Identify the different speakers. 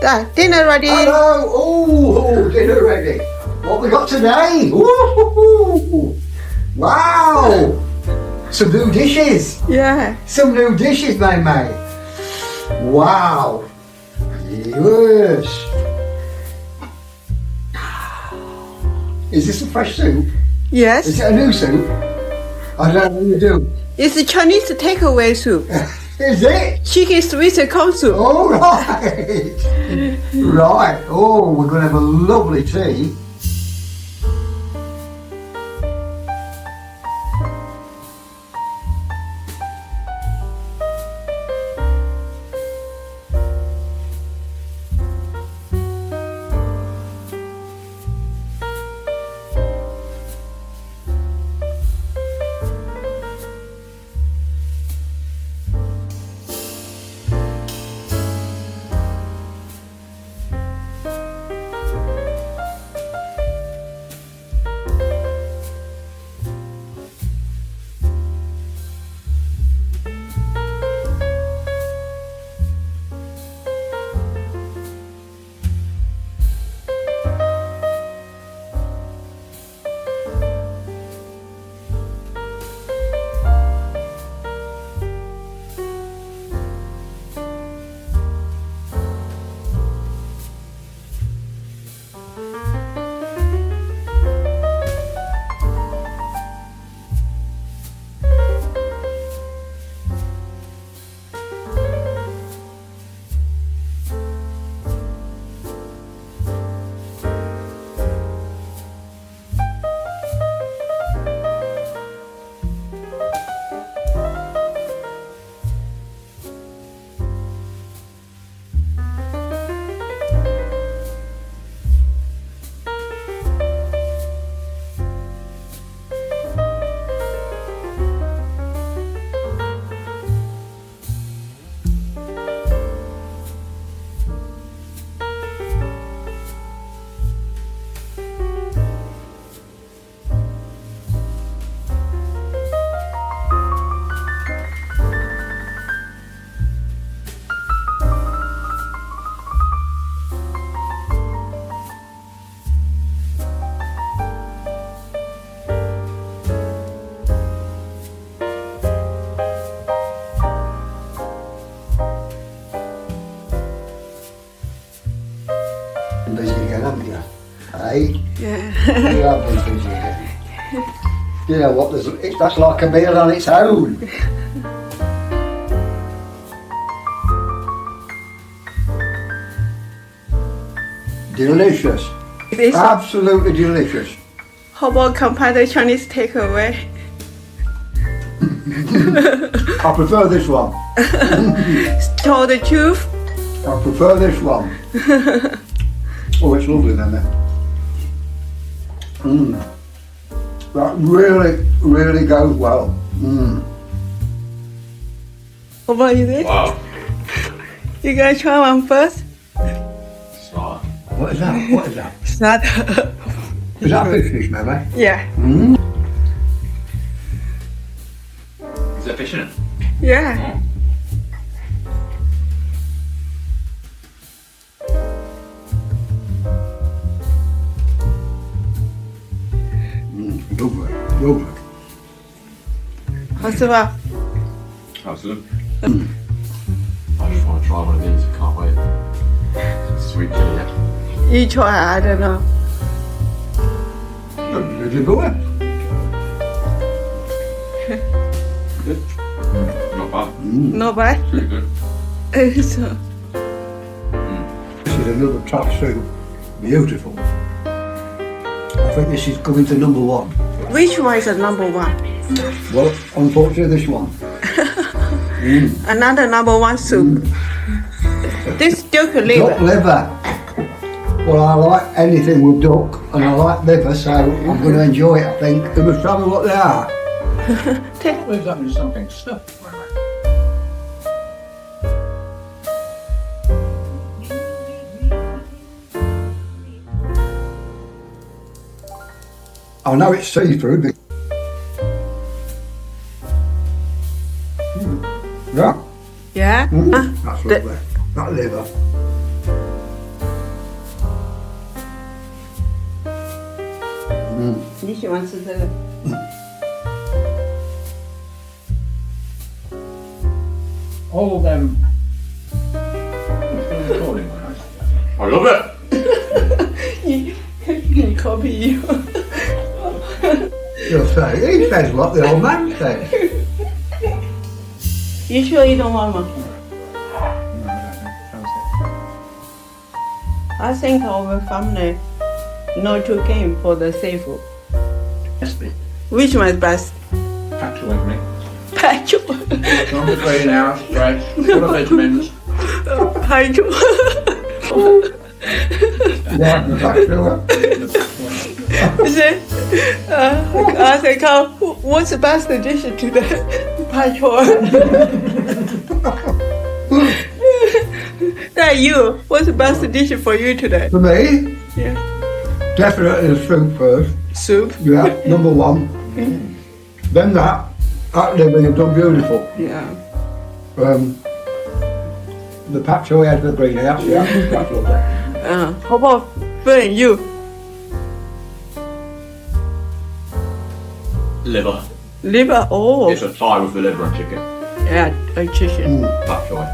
Speaker 1: Dinner ready.
Speaker 2: Hello. Oh, dinner ready. What we got today? Ooh, wow. Some new dishes.
Speaker 1: Yeah.
Speaker 2: Some new dishes, meimei. Wow. Yes. Is this a fresh soup?
Speaker 1: Yes.
Speaker 2: Is it a new soup? I don't know what you do.
Speaker 1: It's a Chinese takeaway soup.
Speaker 2: Is it?
Speaker 1: Chicken sweet and corn soup.
Speaker 2: All right. Right. Oh, we're going to have a lovely tea. Busy again, haven't you? Hey?
Speaker 1: Yeah.
Speaker 2: You have been busy again. You know what? That's like a meal on its own. Delicious.
Speaker 1: It is.
Speaker 2: Absolutely delicious.
Speaker 1: How about compare the Chinese takeaway?
Speaker 2: I prefer this one.
Speaker 1: Tell the truth.
Speaker 2: I prefer this one. Oh, it's lovely then. That really goes well.
Speaker 1: What about you then?
Speaker 3: Wow.
Speaker 1: You gonna try one first?
Speaker 3: Smart.
Speaker 2: What is that? What is that?
Speaker 1: It's not.
Speaker 2: Is that fish fish, meimei?
Speaker 1: Yeah.
Speaker 3: Is there fish in it?
Speaker 1: Yeah.
Speaker 2: Lovely, lovely.
Speaker 1: 好吃吧？
Speaker 3: Absolutely. I just want to try one of these. I can't wait. Sweet chili.
Speaker 1: You try, I don't know.
Speaker 2: Did you go in?
Speaker 3: Good. Not bad.
Speaker 1: No bad?
Speaker 3: Pretty good.
Speaker 1: So,
Speaker 2: This is another top soup. Beautiful. I think this is coming to number one.
Speaker 1: which one is the number one?
Speaker 2: Well, unfortunately, this one.
Speaker 1: Another number one soup. This duck
Speaker 2: Duck
Speaker 1: liver.
Speaker 2: liver. Well, I like anything with duck, and I like liver, so I'm going to enjoy it, I think. You must tell me what they are. Where's that with something stuffed? I know it's seafood, but... Yeah.
Speaker 1: Yeah.
Speaker 2: That's
Speaker 1: the-
Speaker 2: lovely. That liver.
Speaker 1: 你喜欢吃这个？All
Speaker 2: of them.
Speaker 3: I love it.
Speaker 1: 你 copy you.
Speaker 2: He'll say, he says what the old man says.
Speaker 1: You sure you don't want one? I think our family not too keen for the seafood. Which one is best?
Speaker 3: Patch away from me.
Speaker 1: Pacho.
Speaker 3: On the 3 hours, fresh, full of vitamins.
Speaker 1: Pacho.
Speaker 2: Yeah, the back door.
Speaker 1: I think, what's the best dish today? Pacho. That you. What's the best dish for you today?
Speaker 2: For me,
Speaker 1: Yeah.
Speaker 2: definitely the soup first.
Speaker 1: Soup.
Speaker 2: Yeah, number one. Then that liver is done beautiful.
Speaker 1: Yeah.
Speaker 2: The patchouli has the green house, yeah, that's lovely.
Speaker 1: How about Fern, you?
Speaker 3: Liver.
Speaker 1: Liver. Oh.
Speaker 3: It's a tie with the liver and chicken.
Speaker 1: Yeah, chicken.
Speaker 3: Patch away.